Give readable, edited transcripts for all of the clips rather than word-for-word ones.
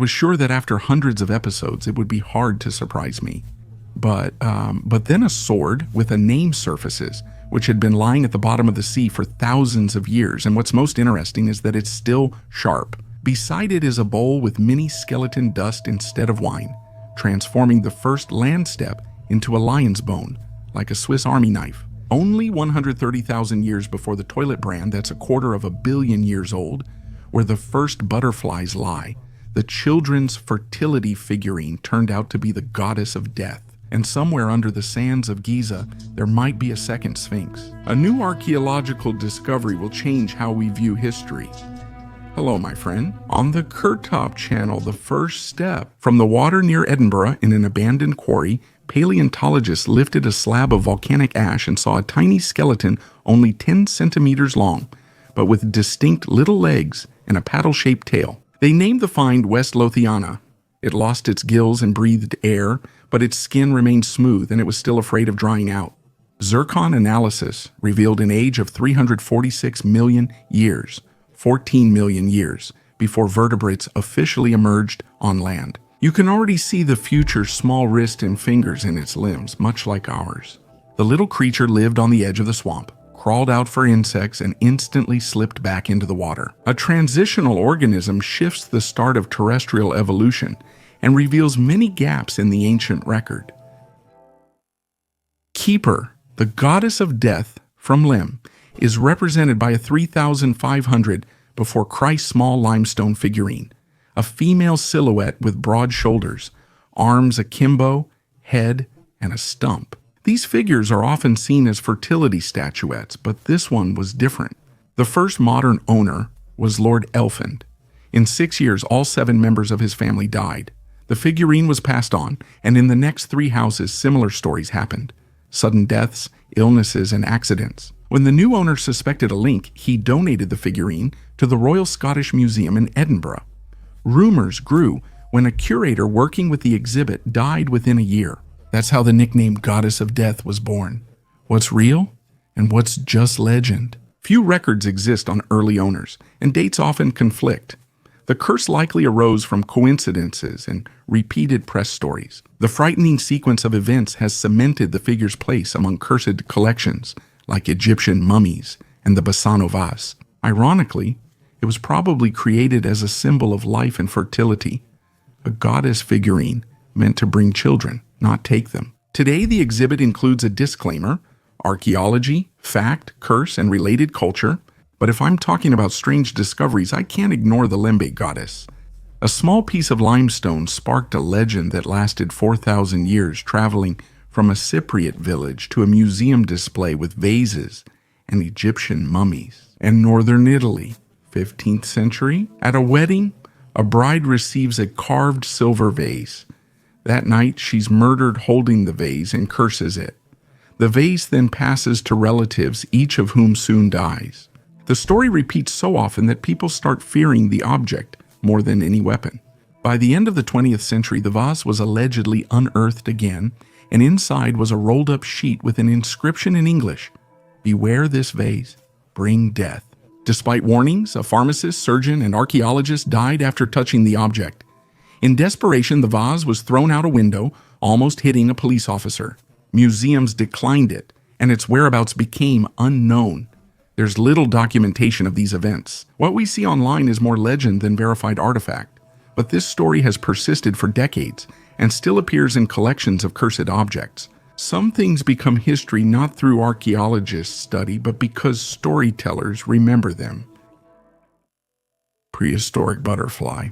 was sure that after hundreds of episodes, it would be hard to surprise me. But then a sword with a name surfaces, which had been lying at the bottom of the sea for thousands of years, and what's most interesting is that it's still sharp. Beside it is a bowl with mini skeleton dust instead of wine, transforming the first land step into a lion's bone, like a Swiss Army knife. Only 130,000 years before the toilet brand that's 250 million years old, where the first butterflies lie, the children's fertility figurine turned out to be the goddess of death. And somewhere under the sands of Giza, there might be a second Sphinx. A new archaeological discovery will change how we view history. Hello, my friend. On the Kurtop channel, the first step. From the water near Edinburgh in an abandoned quarry, paleontologists lifted a slab of volcanic ash and saw a tiny skeleton only 10 centimeters long, but with distinct little legs and a paddle-shaped tail. They named the find West Lothiana. It lost its gills and breathed air, but its skin remained smooth and it was still afraid of drying out. Zircon analysis revealed an age of 346 million years, 14 million years, before vertebrates officially emerged on land. You can already see the future small wrist and fingers in its limbs, much like ours. The little creature lived on the edge of the swamp, crawled out for insects, and instantly slipped back into the water. A transitional organism shifts the start of terrestrial evolution and reveals many gaps in the ancient record. Keeper, the goddess of death from Lim, is represented by a 3,500 before Christ small limestone figurine, a female silhouette with broad shoulders, arms akimbo, head, and a stump. These figures are often seen as fertility statuettes, but this one was different. The first modern owner was Lord Elfand. In 6 years, all 7 members of his family died. The figurine was passed on, and in the next 3 houses, similar stories happened. Sudden deaths, illnesses, and accidents. When the new owner suspected a link, he donated the figurine to the Royal Scottish Museum in Edinburgh. Rumors grew when a curator working with the exhibit died within a year. That's how the nickname Goddess of Death was born. What's real and what's just legend? Few records exist on early owners, and dates often conflict. The curse likely arose from coincidences and repeated press stories. The frightening sequence of events has cemented the figure's place among cursed collections, like Egyptian mummies and the Bassano vase. Ironically, it was probably created as a symbol of life and fertility, a goddess figurine meant to bring children, not take them. Today, the exhibit includes a disclaimer: archaeology, fact, curse, and related culture. But if I'm talking about strange discoveries, I can't ignore the Lembe goddess. A small piece of limestone sparked a legend that lasted 4,000 years, traveling from a Cypriot village to a museum display with vases and Egyptian mummies. And northern Italy, 15th century, at a wedding, a bride receives a carved silver vase. That night, she's murdered holding the vase and curses it. The vase then passes to relatives, each of whom soon dies. The story repeats so often that people start fearing the object more than any weapon. By the end of the 20th century, the vase was allegedly unearthed again, and inside was a rolled-up sheet with an inscription in English: "Beware this vase, bring death." Despite warnings, a pharmacist, surgeon, and archaeologist died after touching the object. In desperation, the vase was thrown out a window, almost hitting a police officer. Museums declined it, and its whereabouts became unknown. There's little documentation of these events. What we see online is more legend than verified artifact, but this story has persisted for decades and still appears in collections of cursed objects. Some things become history not through archaeologists' study, but because storytellers remember them. Prehistoric butterfly.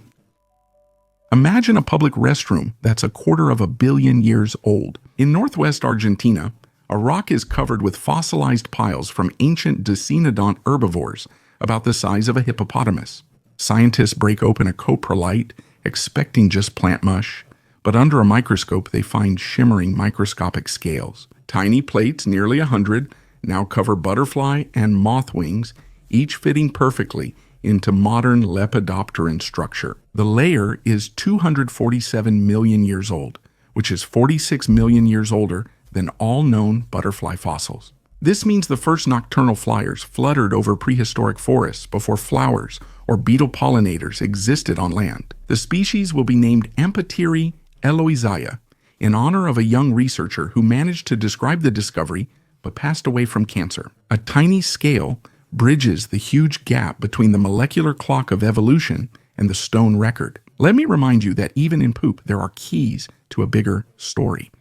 Imagine a public restroom that's 250 million years old. In northwest Argentina, a rock is covered with fossilized piles from ancient decenodont herbivores about the size of a hippopotamus. Scientists break open a coprolite, expecting just plant mush, but under a microscope they find shimmering microscopic scales. Tiny plates, nearly 100, now cover butterfly and moth wings, each fitting perfectly into modern lepidopteran structure. The layer is 247 million years old, which is 46 million years older than all known butterfly fossils. This means the first nocturnal flyers fluttered over prehistoric forests before flowers or beetle pollinators existed on land. The species will be named Amphitryon eloisea, in honor of a young researcher who managed to describe the discovery but passed away from cancer. A tiny scale bridges the huge gap between the molecular clock of evolution and the stone record. Let me remind you that even in poop, there are keys to a bigger story.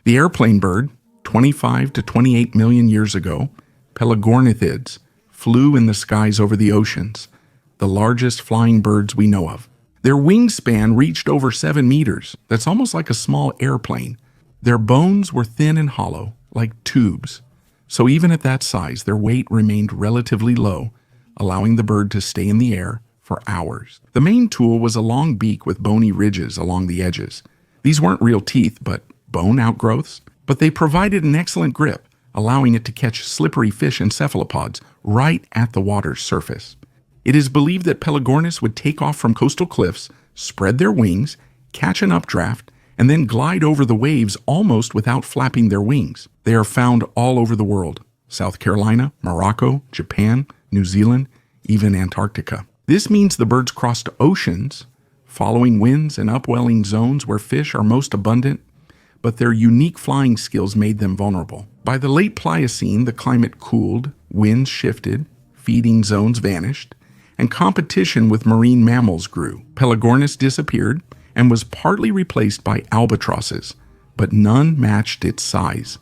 The airplane bird, 25 to 28 million years ago, Pelagornithids, flew in the skies over the oceans, the largest flying birds we know of. Their wingspan reached over 7 meters. That's almost like a small airplane. Their bones were thin and hollow, like tubes. So even at that size, their weight remained relatively low, allowing the bird to stay in the air for hours. The main tool was a long beak with bony ridges along the edges. These weren't real teeth, but bone outgrowths. But they provided an excellent grip, allowing it to catch slippery fish and cephalopods right at the water's surface. It is believed that Pelagornis would take off from coastal cliffs, spread their wings, catch an updraft, and then glide over the waves almost without flapping their wings. They are found all over the world: South Carolina, Morocco, Japan, New Zealand, even Antarctica. This means the birds crossed oceans, following winds and upwelling zones where fish are most abundant, but their unique flying skills made them vulnerable. By the late Pliocene, the climate cooled, winds shifted, feeding zones vanished, and competition with marine mammals grew. Pelagornis disappeared and was partly replaced by albatrosses, but none matched its size.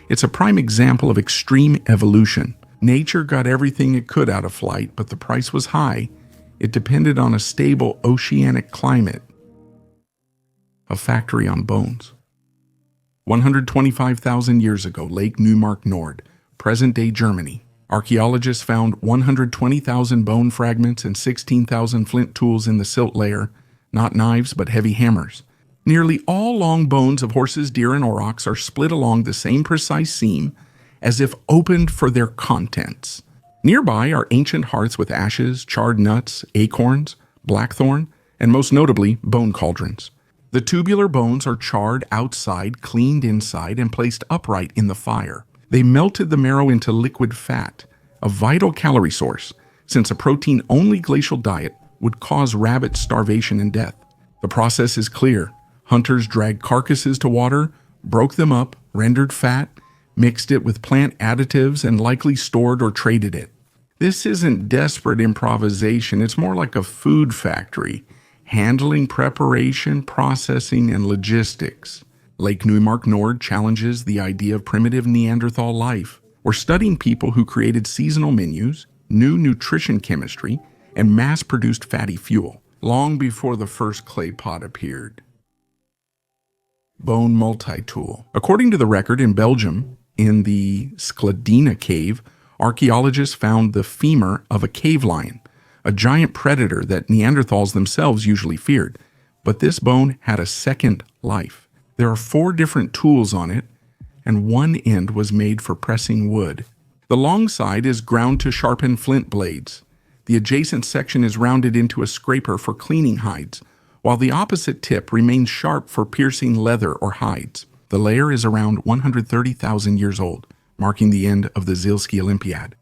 It's a prime example of extreme evolution. Nature got everything it could out of flight, but the price was high. It depended on a stable oceanic climate. A factory on bones. 125,000 years ago, Lake Neumark Nord, present-day Germany. Archaeologists found 120,000 bone fragments and 16,000 flint tools in the silt layer, not knives but heavy hammers. Nearly all long bones of horses, deer, and aurochs are split along the same precise seam, as if opened for their contents. Nearby are ancient hearths with ashes, charred nuts, acorns, blackthorn, and most notably, bone cauldrons. The tubular bones are charred outside, cleaned inside, and placed upright in the fire. They melted the marrow into liquid fat, a vital calorie source, since a protein-only glacial diet would cause rabbit starvation and death. The process is clear. Hunters dragged carcasses to water, broke them up, rendered fat, mixed it with plant additives, and likely stored or traded it. This isn't desperate improvisation. It's more like a food factory, handling preparation, processing, and logistics. Lake Neumark Nord challenges the idea of primitive Neanderthal life. We're studying people who created seasonal menus, new nutrition chemistry, and mass-produced fatty fuel, long before the first clay pot appeared. Bone multi-tool. According to the record in Belgium, in the Skladina cave, archaeologists found the femur of a cave lion, a giant predator that Neanderthals themselves usually feared. But this bone had a second life. There are 4 different tools on it, and one end was made for pressing wood. The long side is ground to sharpen flint blades. The adjacent section is rounded into a scraper for cleaning hides, while the opposite tip remains sharp for piercing leather or hides. The layer is around 130,000 years old, marking the end of the Zilski Olympiad.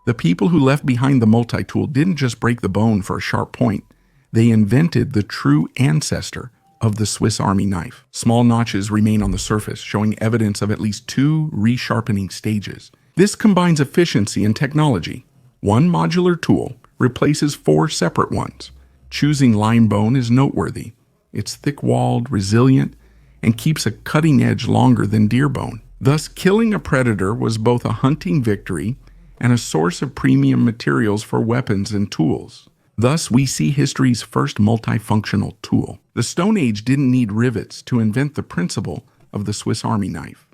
The people who left behind the multi-tool didn't just break the bone for a sharp point. They invented the true ancestor of the Swiss Army knife. Small notches remain on the surface, showing evidence of at least 2 resharpening stages. This combines efficiency and technology. One modular tool replaces 4 separate ones. Choosing limebone is noteworthy. It's thick-walled, resilient, and keeps a cutting edge longer than deer bone. Thus, killing a predator was both a hunting victory and a source of premium materials for weapons and tools. Thus, we see history's first multifunctional tool. The Stone Age didn't need rivets to invent the principle of the Swiss Army knife.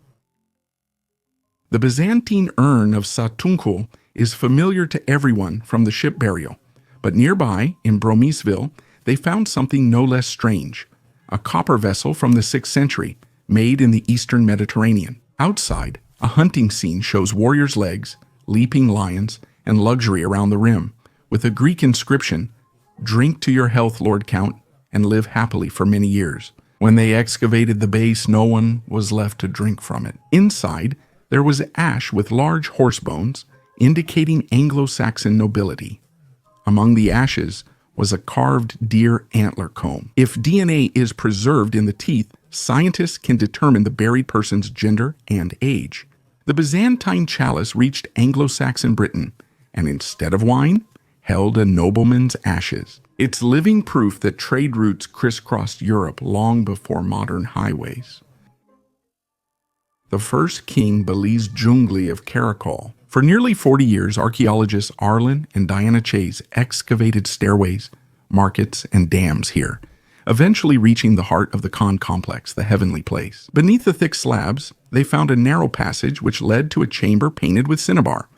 The Byzantine urn of Satunkul is familiar to everyone from the ship burial, but nearby, in Bromisville, they found something no less strange: a copper vessel from the 6th century, made in the eastern Mediterranean. Outside, a hunting scene shows warriors' legs, leaping lions, and luxury around the rim, with a Greek inscription, "Drink to your health, Lord Count, and live happily for many years." When they excavated the base, no one was left to drink from it. Inside, there was ash with large horse bones, indicating Anglo-Saxon nobility. Among the ashes was a carved deer antler comb. If DNA is preserved in the teeth, scientists can determine the buried person's gender and age. The Byzantine chalice reached Anglo-Saxon Britain, and instead of wine, held a nobleman's ashes. It's living proof that trade routes crisscrossed Europe long before modern highways. The first king Belize Jungli of Caracol. For nearly 40 years, archaeologists Arlen and Diana Chase excavated stairways, markets, and dams here, eventually reaching the heart of the Khan complex, the heavenly place. Beneath the thick slabs, they found a narrow passage which led to a chamber painted with cinnabar.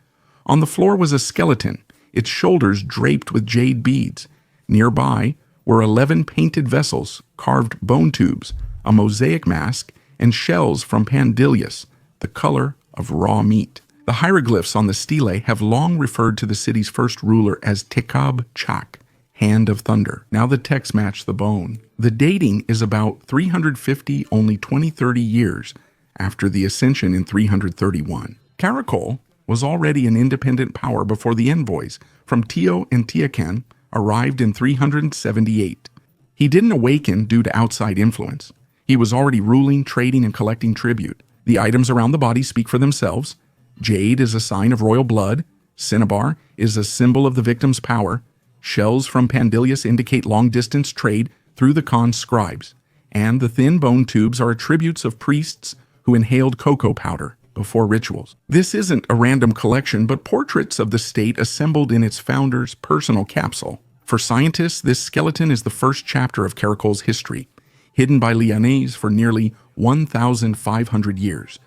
On the floor was a skeleton, its shoulders draped with jade beads. Nearby were 11 painted vessels, carved bone tubes, a mosaic mask, and shells from Pandilius, the color of raw meat. The hieroglyphs on the stele have long referred to the city's first ruler as Tekab Chak, Hand of Thunder. Now the text match the bone. The dating is about 350, only 20-30 years after the ascension in 331. Caracol was already an independent power before the envoys from Tio and Tiacan arrived in 378. He didn't awaken due to outside influence. He was already ruling, trading, and collecting tribute. The items around the body speak for themselves. Jade is a sign of royal blood. Cinnabar is a symbol of the victim's power. Shells from Pandilius indicate long-distance trade through the Khan's scribes. And the thin bone tubes are attributes of priests who inhaled cocoa powder before rituals. This isn't a random collection, but portraits of the state assembled in its founder's personal capsule. For scientists, this skeleton is the first chapter of Caracol's history, hidden by Lianese for nearly 1,500 years.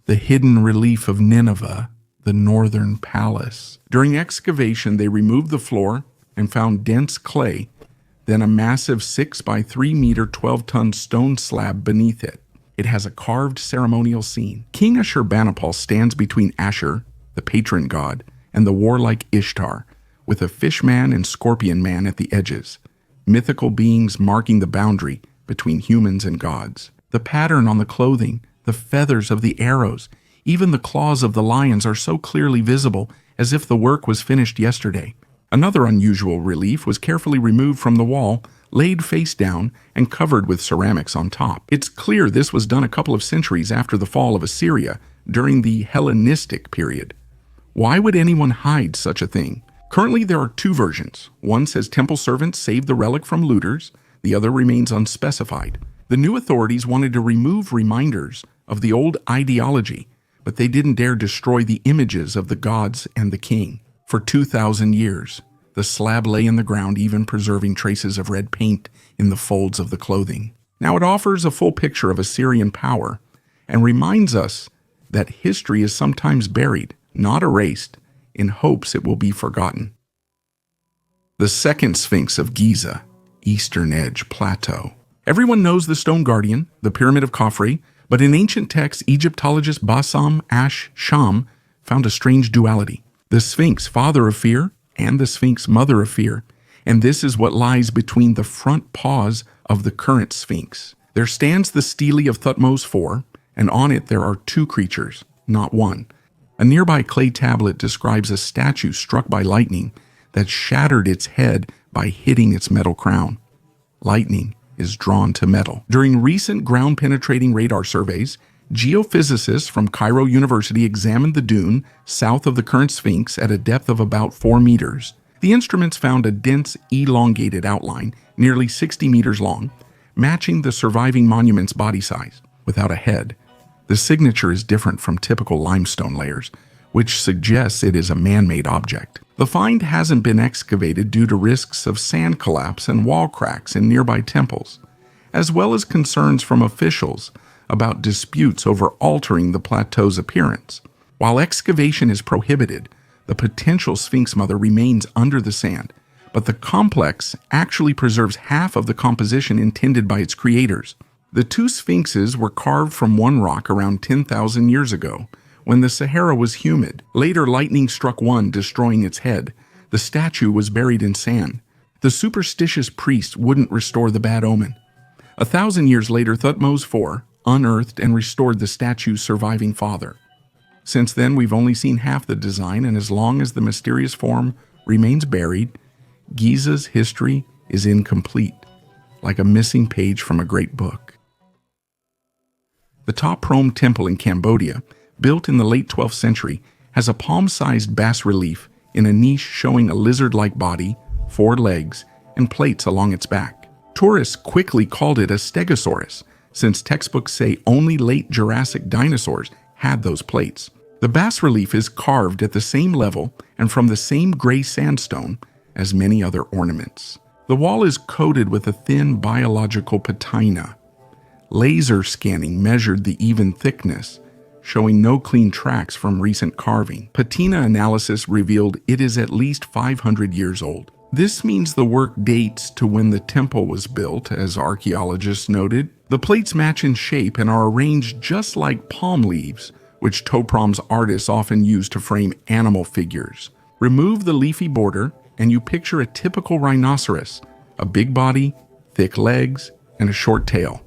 The hidden relief of Nineveh, the northern palace. During excavation, they removed the floor and found dense clay, then a massive 6 by 3 meter 12-ton stone slab beneath it. It has a carved ceremonial scene. King Ashurbanipal stands between Ashur, the patron god, and the warlike Ishtar, with a fishman and scorpion man at the edges, mythical beings marking the boundary between humans and gods. The pattern on the clothing, the feathers of the arrows, even the claws of the lions are so clearly visible as if the work was finished yesterday. Another unusual relief was carefully removed from the wall, laid face down, and covered with ceramics on top. It's clear this was done a couple of centuries after the fall of Assyria, during the Hellenistic period. Why would anyone hide such a thing? Currently, there are two versions. One says temple servants saved the relic from looters. The other remains unspecified. The new authorities wanted to remove reminders of the old ideology, but they didn't dare destroy the images of the gods and the king. For 2,000 years, the slab lay in the ground, even preserving traces of red paint in the folds of the clothing. Now it offers a full picture of Assyrian power and reminds us that history is sometimes buried, not erased, in hopes it will be forgotten. The second Sphinx of Giza, Eastern Edge Plateau. Everyone knows the Stone Guardian, the Pyramid of Khafre, but in ancient texts, Egyptologist Bassam Sham found a strange duality. The Sphinx, father of fear, and the Sphinx, mother of fear. And this is what lies between the front paws of the current Sphinx. There stands the stele of Thutmose IV, and on it there are two creatures, not one. A nearby clay tablet describes a statue struck by lightning that shattered its head by hitting its metal crown. Lightning is drawn to metal. During recent ground-penetrating radar surveys, geophysicists from Cairo University examined the dune south of the current Sphinx at a depth of about 4 meters. The instruments found a dense, elongated outline, nearly 60 meters long, matching the surviving monument's body size, without a head. The signature is different from typical limestone layers, which suggests it is a man-made object. The find hasn't been excavated due to risks of sand collapse and wall cracks in nearby temples, as well as concerns from officials about disputes over altering the plateau's appearance. While excavation is prohibited, the potential Sphinx mother remains under the sand, but the complex actually preserves half of the composition intended by its creators. The two sphinxes were carved from one rock around 10,000 years ago, when the Sahara was humid. Later, lightning struck one, destroying its head. The statue was buried in sand. The superstitious priest wouldn't restore the bad omen. 1,000 years later, Thutmose IV unearthed and restored the statue's surviving father. Since then, we've only seen half the design, and as long as the mysterious form remains buried, Giza's history is incomplete, like a missing page from a great book. The Top Prom Temple in Cambodia, built in the late 12th century, has a palm-sized bas-relief in a niche showing a lizard-like body, 4 legs, and plates along its back. Tourists quickly called it a stegosaurus, since textbooks say only late Jurassic dinosaurs had those plates. The bas-relief is carved at the same level and from the same gray sandstone as many other ornaments. The wall is coated with a thin biological patina. Laser scanning measured the even thickness, showing no clean tracks from recent carving. Patina analysis revealed it is at least 500 years old. This means the work dates to when the temple was built, as archaeologists noted. The plates match in shape and are arranged just like palm leaves, which Toprom's artists often use to frame animal figures. Remove the leafy border, and you picture a typical rhinoceros, a big body, thick legs, and a short tail.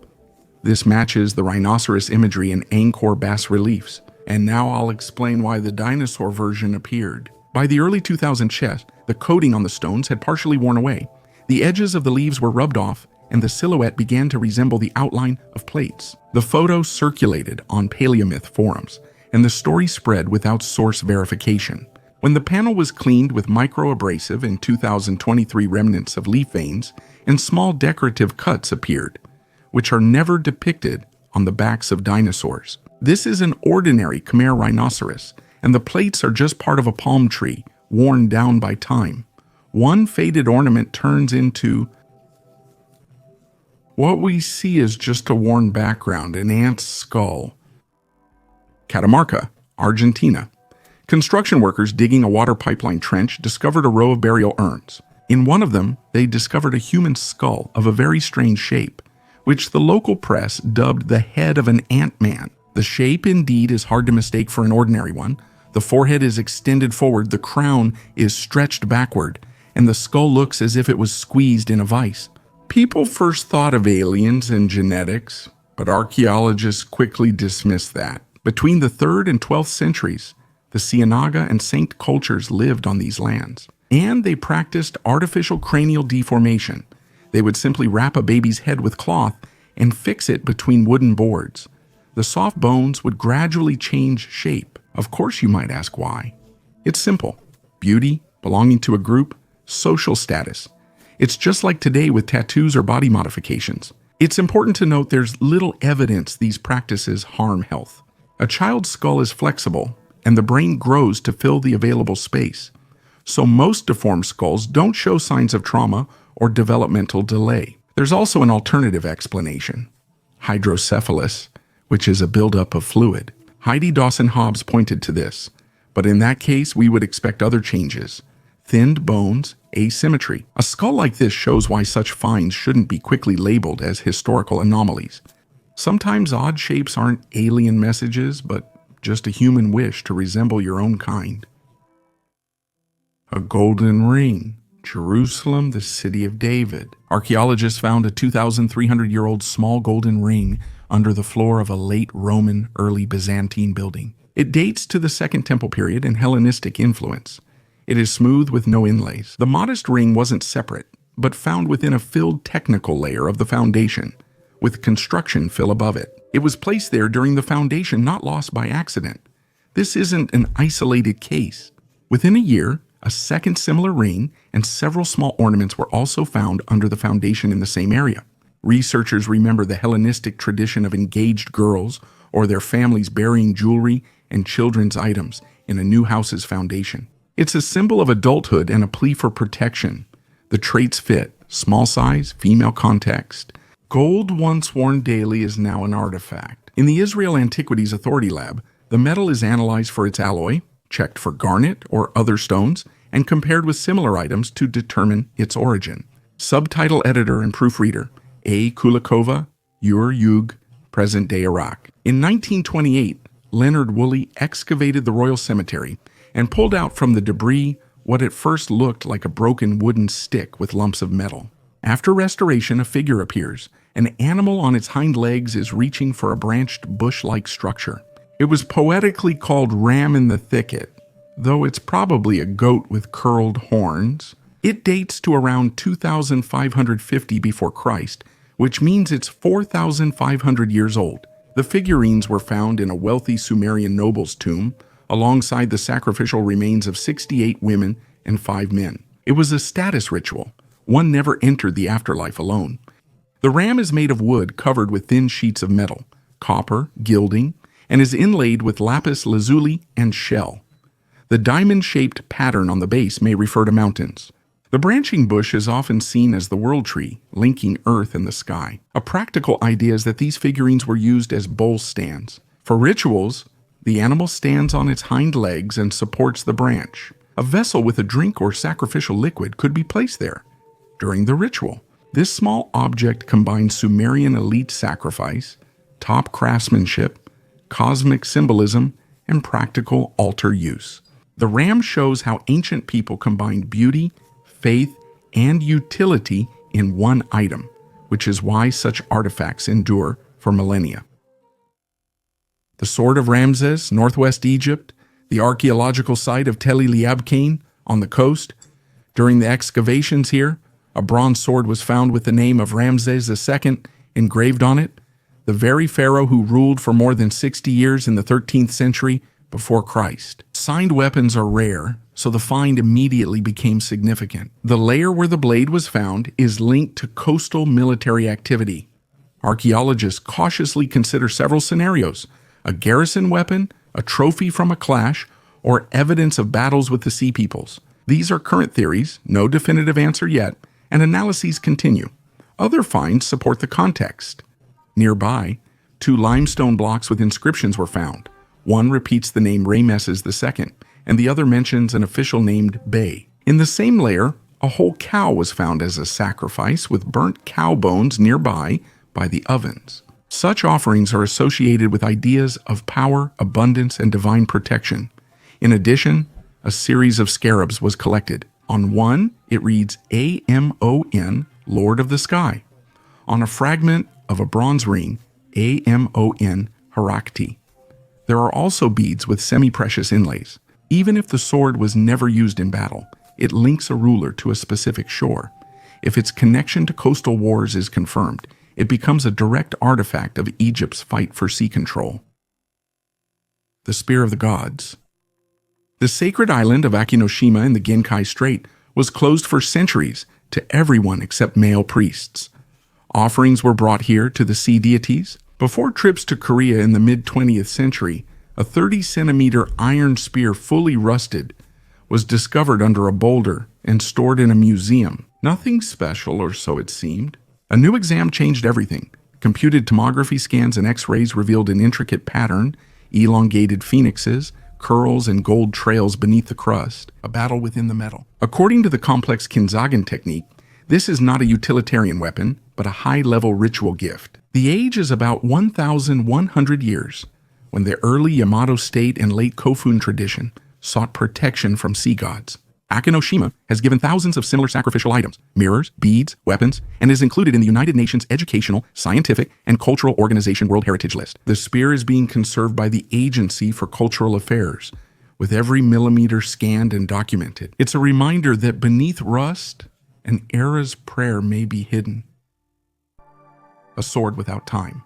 This matches the rhinoceros imagery in Angkor bas-reliefs. And now I'll explain why the dinosaur version appeared. By the early 2000s chess, the coating on the stones had partially worn away. The edges of the leaves were rubbed off, and the silhouette began to resemble the outline of plates. The photo circulated on Paleomyth forums, and the story spread without source verification. When the panel was cleaned with microabrasive in 2023, remnants of leaf veins and small decorative cuts appeared, which are never depicted on the backs of dinosaurs. This is an ordinary Khmer rhinoceros, and the plates are just part of a palm tree, worn down by time. One faded ornament turns into... what we see is just a worn background, an ant's skull. Catamarca, Argentina. Construction workers digging a water pipeline trench discovered a row of burial urns. In one of them, they discovered a human skull of a very strange shape, which the local press dubbed the head of an ant-man. The shape indeed is hard to mistake for an ordinary one. The forehead is extended forward, the crown is stretched backward, and the skull looks as if it was squeezed in a vice. People first thought of aliens and genetics, but archaeologists quickly dismissed that. Between the 3rd and 12th centuries, the Cienaga and Saint cultures lived on these lands, and they practiced artificial cranial deformation. They would simply wrap a baby's head with cloth and fix it between wooden boards. The soft bones would gradually change shape. Of course, you might ask why. It's simple. Beauty, belonging to a group, social status. It's just like today with tattoos or body modifications. It's important to note there's little evidence these practices harm health. A child's skull is flexible, and the brain grows to fill the available space. So most deformed skulls don't show signs of trauma or developmental delay. There's also an alternative explanation: hydrocephalus, which is a buildup of fluid. Heidi Dawson-Hobbs pointed to this, but in that case, we would expect other changes. Thinned bones, asymmetry. A skull like this shows why such finds shouldn't be quickly labeled as historical anomalies. Sometimes odd shapes aren't alien messages, but just a human wish to resemble your own kind. A golden ring. Jerusalem, the city of David. Archaeologists found a 2,300-year-old small golden ring under the floor of a late Roman, early Byzantine building. It dates to the Second Temple period and Hellenistic influence. It is smooth with no inlays. The modest ring wasn't separate, but found within a filled technical layer of the foundation, with construction fill above it. It was placed there during the foundation, not lost by accident. This isn't an isolated case. Within a year, a second similar ring and several small ornaments were also found under the foundation in the same area. Researchers remember the Hellenistic tradition of engaged girls or their families burying jewelry and children's items in a new house's foundation. It's a symbol of adulthood and a plea for protection. The traits fit: small size, female context. Gold once worn daily is now an artifact. In the Israel Antiquities Authority Lab, the metal is analyzed for its alloy, checked for garnet or other stones, and compared with similar items to determine its origin. Subtitle editor and proofreader: A. Kulikova, Ur Yug, present-day Iraq. In 1928, Leonard Woolley excavated the Royal Cemetery and pulled out from the debris what at first looked like a broken wooden stick with lumps of metal. After restoration, a figure appears. An animal on its hind legs is reaching for a branched bush-like structure. It was poetically called Ram in the Thicket, though it's probably a goat with curled horns. It dates to around 2550 before Christ, which means it's 4,500 years old. The figurines were found in a wealthy Sumerian noble's tomb, alongside the sacrificial remains of 68 women and 5 men. It was a status ritual. One never entered the afterlife alone. The ram is made of wood covered with thin sheets of metal, copper, gilding, and is inlaid with lapis lazuli and shell. The diamond-shaped pattern on the base may refer to mountains. The branching bush is often seen as the world tree, linking earth and the sky. A practical idea is that these figurines were used as bowl stands. For rituals, the animal stands on its hind legs and supports the branch. A vessel with a drink or sacrificial liquid could be placed there. During the ritual, this small object combines Sumerian elite sacrifice, top craftsmanship, cosmic symbolism, and practical altar use. The ram shows how ancient people combined beauty, faith, and utility in one item, which is why such artifacts endure for millennia. The Sword of Ramses, northwest Egypt, the archaeological site of Tel el-Abkain on the coast. During the excavations here, a bronze sword was found with the name of Ramses II engraved on it, the very pharaoh who ruled for more than 60 years in the 13th century before Christ. Signed weapons are rare, so the find immediately became significant. The layer where the blade was found is linked to coastal military activity. Archaeologists cautiously consider several scenarios: a garrison weapon, a trophy from a clash, or evidence of battles with the Sea Peoples. These are current theories, no definitive answer yet, and analyses continue. Other finds support the context. Nearby, 2 limestone blocks with inscriptions were found. One repeats the name Rameses II, and the other mentions an official named Bey. In the same layer, a whole cow was found as a sacrifice with burnt cow bones nearby by the ovens. Such offerings are associated with ideas of power, abundance, and divine protection. In addition, a series of scarabs was collected. On one, it reads AMON, Lord of the Sky. On a fragment of a bronze ring, AMON, Harakti. There are also beads with semi-precious inlays. Even if the sword was never used in battle, it links a ruler to a specific shore. If its connection to coastal wars is confirmed, it becomes a direct artifact of Egypt's fight for sea control. The Spear of the Gods. The sacred island of Akinoshima in the Genkai Strait was closed for centuries to everyone except male priests. Offerings were brought here to the sea deities. Before trips to Korea in the mid-20th century, a 30-centimeter iron spear fully rusted was discovered under a boulder and stored in a museum. Nothing special, or so it seemed. A new exam changed everything. Computed tomography scans and X-rays revealed an intricate pattern, elongated phoenixes, curls, and gold trails beneath the crust, a battle within the metal. According to the complex Kinzagen technique, this is not a utilitarian weapon, but a high-level ritual gift. The age is about 1,100 years, when the early Yamato state and late Kofun tradition sought protection from sea gods. Akinoshima has given thousands of similar sacrificial items, mirrors, beads, weapons, and is included in the United Nations Educational, Scientific, and Cultural Organization World Heritage List. The spear is being conserved by the Agency for Cultural Affairs, with every millimeter scanned and documented. It's a reminder that beneath rust, an era's prayer may be hidden. A Sword Without Time.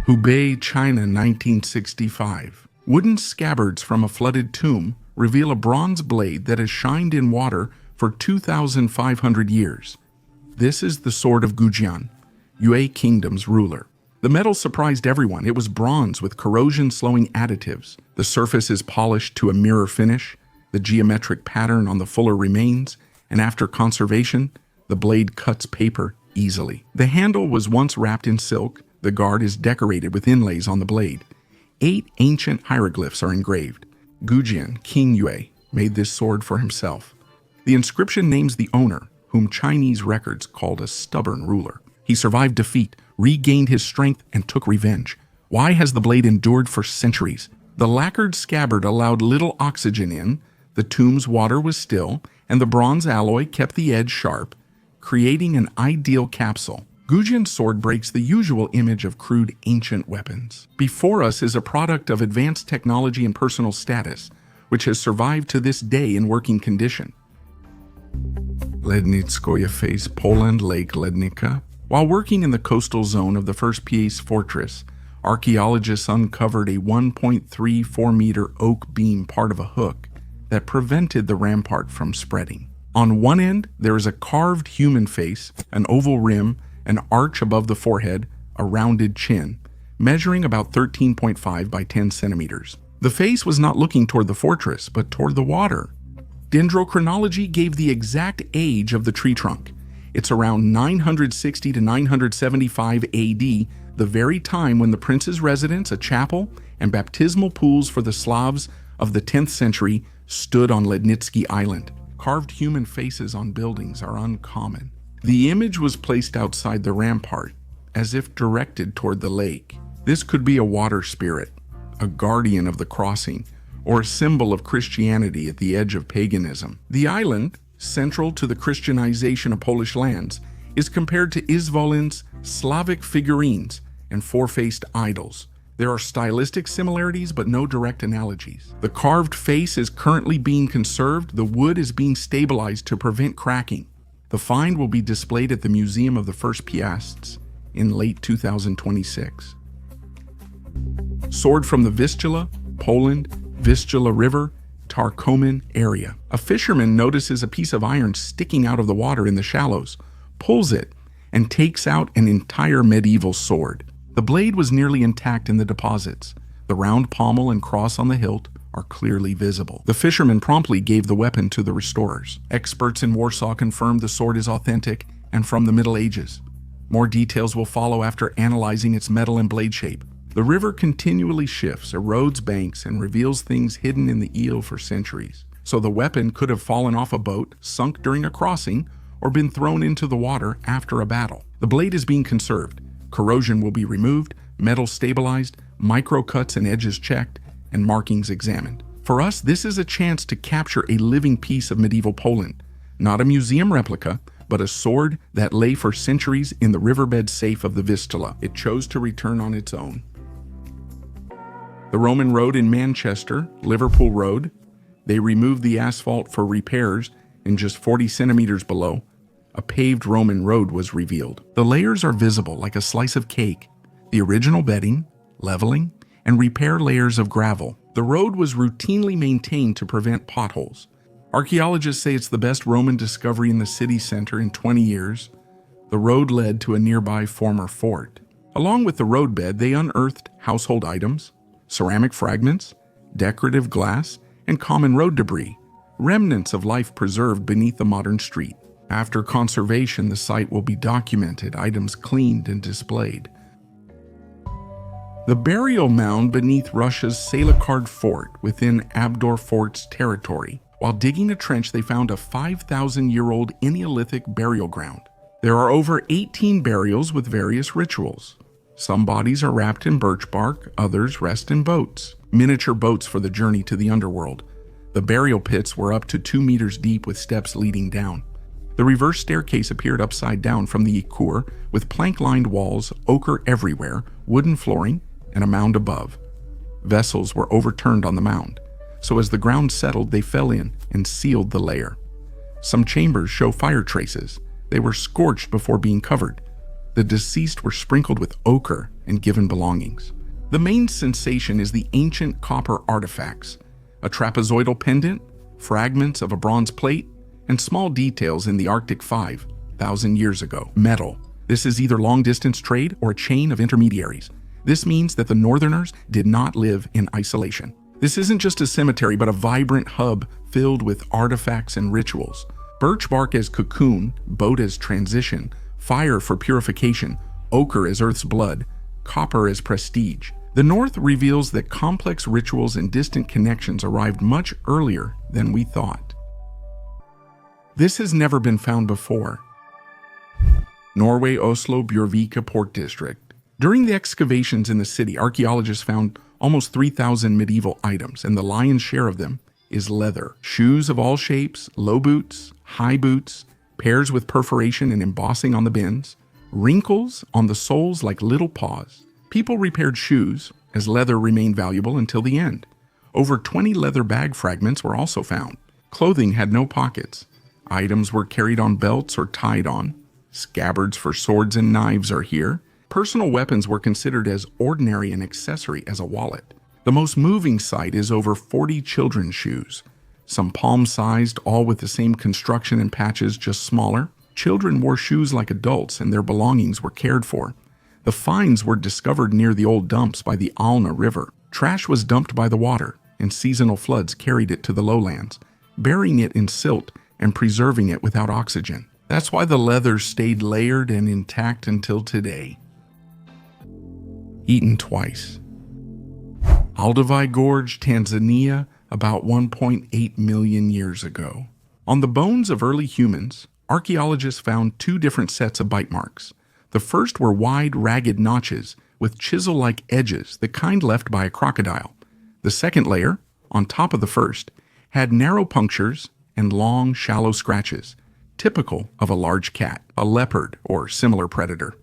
Hubei, China, 1965. Wooden scabbards from a flooded tomb reveal a bronze blade that has shined in water for 2,500 years. This is the Sword of Gujian, Yue Kingdom's ruler. The metal surprised everyone. It was bronze with corrosion-slowing additives. The surface is polished to a mirror finish. The geometric pattern on the fuller remains, and after conservation, the blade cuts paper easily. The handle was once wrapped in silk. The guard is decorated with inlays on the blade. 8 ancient hieroglyphs are engraved. Gujian, King Yue, made this sword for himself. The inscription names the owner, whom Chinese records called a stubborn ruler. He survived defeat, regained his strength, and took revenge. Why has the blade endured for centuries? The lacquered scabbard allowed little oxygen in, the tomb's water was still, and the bronze alloy kept the edge sharp, creating an ideal capsule. Gujian's sword breaks the usual image of crude ancient weapons. Before us is a product of advanced technology and personal status, which has survived to this day in working condition. Lednickoye face, Poland, Lake Lednica. While working in the coastal zone of the first Piast fortress, archaeologists uncovered a 1.34-meter oak beam part of a hook that prevented the rampart from spreading. On one end, there is a carved human face, an oval rim, an arch above the forehead, a rounded chin, measuring about 13.5 by 10 centimeters. The face was not looking toward the fortress, but toward the water. Dendrochronology gave the exact age of the tree trunk. It's around 960 to 975 AD, the very time when the prince's residence, a chapel, and baptismal pools for the Slavs of the 10th century stood on Lednicki Island. Carved human faces on buildings are uncommon. The image was placed outside the rampart, as if directed toward the lake. This could be a water spirit, a guardian of the crossing, or a symbol of Christianity at the edge of paganism. The island, central to the Christianization of Polish lands, is compared to Izvolin's Slavic figurines and four-faced idols. There are stylistic similarities but no direct analogies. The carved face is currently being conserved. The wood is being stabilized to prevent cracking. The find will be displayed at the Museum of the First Piasts in late 2026. Sword from the Vistula, Poland, Vistula River, Tarkomin area. A fisherman notices a piece of iron sticking out of the water in the shallows, pulls it, and takes out an entire medieval sword. The blade was nearly intact in the deposits. The round pommel and cross on the hilt are clearly visible. The fisherman promptly gave the weapon to the restorers. Experts in Warsaw confirmed the sword is authentic and from the Middle Ages. More details will follow after analyzing its metal and blade shape. The river continually shifts, erodes banks, and reveals things hidden in the eel for centuries. So the weapon could have fallen off a boat, sunk during a crossing, or been thrown into the water after a battle. The blade is being conserved. Corrosion will be removed, metal stabilized, micro-cuts and edges checked, and markings examined. For us, this is a chance to capture a living piece of medieval Poland. Not a museum replica, but a sword that lay for centuries in the riverbed safe of the Vistula. It chose to return on its own. The Roman road in Manchester, Liverpool Road, they removed the asphalt for repairs, and just 40 centimeters below, a paved Roman road was revealed. The layers are visible like a slice of cake. The original bedding, leveling, and repair layers of gravel. The road was routinely maintained to prevent potholes. Archaeologists say it's the best Roman discovery in the city center in 20 years. The road led to a nearby former fort. Along with the roadbed, they unearthed household items, ceramic fragments, decorative glass, and common road debris, remnants of life preserved beneath the modern street. After conservation, the site will be documented, items cleaned and displayed. The burial mound beneath Russia's Salakard Fort within Abdor Fort's territory. While digging a trench, they found a 5,000-year-old Neolithic burial ground. There are over 18 burials with various rituals. Some bodies are wrapped in birch bark, others rest in boats, miniature boats for the journey to the underworld. The burial pits were up to 2 meters deep with steps leading down. The reverse staircase appeared upside down from the Ekur, with plank-lined walls, ochre everywhere, wooden flooring, and a mound above. Vessels were overturned on the mound, so as the ground settled, they fell in and sealed the layer. Some chambers show fire traces. They were scorched before being covered. The deceased were sprinkled with ochre and given belongings. The main sensation is the ancient copper artifacts, a trapezoidal pendant, fragments of a bronze plate, and small details in the Arctic 5,000 years ago. Metal. This is either long-distance trade or a chain of intermediaries. This means that the Northerners did not live in isolation. This isn't just a cemetery, but a vibrant hub filled with artifacts and rituals. Birch bark as cocoon, boat as transition, fire for purification, ochre as Earth's blood, copper as prestige. The North reveals that complex rituals and distant connections arrived much earlier than we thought. This has never been found before. Norway Oslo Bjørvika Port District. During the excavations in the city, archaeologists found almost 3,000 medieval items, and the lion's share of them is leather. Shoes of all shapes, low boots, high boots, pairs with perforation and embossing on the bins, wrinkles on the soles like little paws. People repaired shoes, as leather remained valuable until the end. Over 20 leather bag fragments were also found. Clothing had no pockets. Items were carried on belts or tied on. Scabbards for swords and knives are here. Personal weapons were considered as ordinary an accessory as a wallet. The most moving sight is over 40 children's shoes. Some palm-sized, all with the same construction and patches, just smaller. Children wore shoes like adults and their belongings were cared for. The finds were discovered near the old dumps by the Alna River. Trash was dumped by the water, and seasonal floods carried it to the lowlands, burying it in silt and preserving it without oxygen. That's why the leather stayed layered and intact until today. Eaten twice. Olduvai Gorge, Tanzania, about 1.8 million years ago. On the bones of early humans, archaeologists found two different sets of bite marks. The first were wide, ragged notches with chisel-like edges, the kind left by a crocodile. The second layer, on top of the first, had narrow punctures and long, shallow scratches, typical of a large cat, a leopard, or similar predator.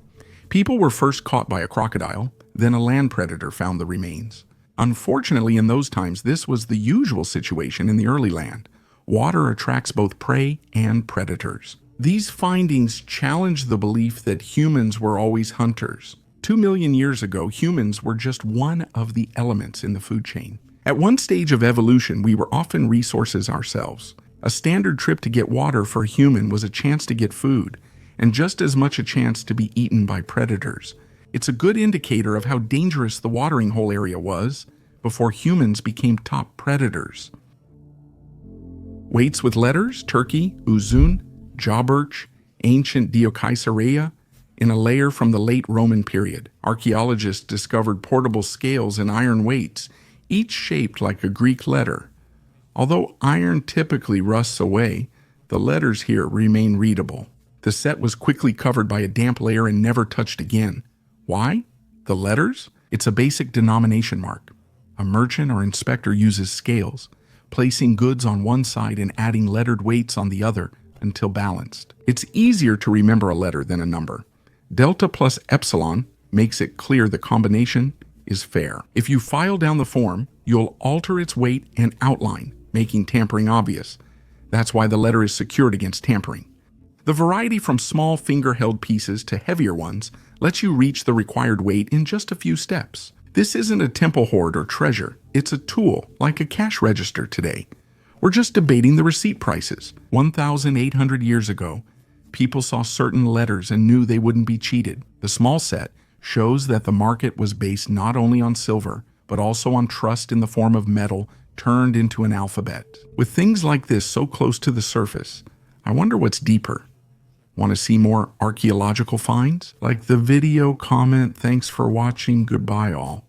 People were first caught by a crocodile, then a land predator found the remains. Unfortunately, in those times, this was the usual situation in the early land. Water attracts both prey and predators. These findings challenge the belief that humans were always hunters. 2 million years ago, humans were just one of the elements in the food chain. At one stage of evolution, we were often resources ourselves. A standard trip to get water for a human was a chance to get food, and just as much a chance to be eaten by predators. It's a good indicator of how dangerous the watering hole area was before humans became top predators. Weights with letters, turkey, uzun, jawbirch, ancient Deocaesarea, in a layer from the late Roman period. Archaeologists discovered portable scales and iron weights, each shaped like a Greek letter. Although iron typically rusts away, the letters here remain readable. The set was quickly covered by a damp layer and never touched again. Why? The letters? It's a basic denomination mark. A merchant or inspector uses scales, placing goods on one side and adding lettered weights on the other until balanced. It's easier to remember a letter than a number. Delta plus epsilon makes it clear the combination is fair. If you file down the form, you'll alter its weight and outline, making tampering obvious. That's why the letter is secured against tampering. The variety from small finger-held pieces to heavier ones lets you reach the required weight in just a few steps. This isn't a temple hoard or treasure. It's a tool, like a cash register today. We're just debating the receipt prices. 1,800 years ago, people saw certain letters and knew they wouldn't be cheated. The small set shows that the market was based not only on silver, but also on trust in the form of metal turned into an alphabet. With things like this so close to the surface, I wonder what's deeper. Want to see more archaeological finds? Like the video, comment, thanks for watching, goodbye all.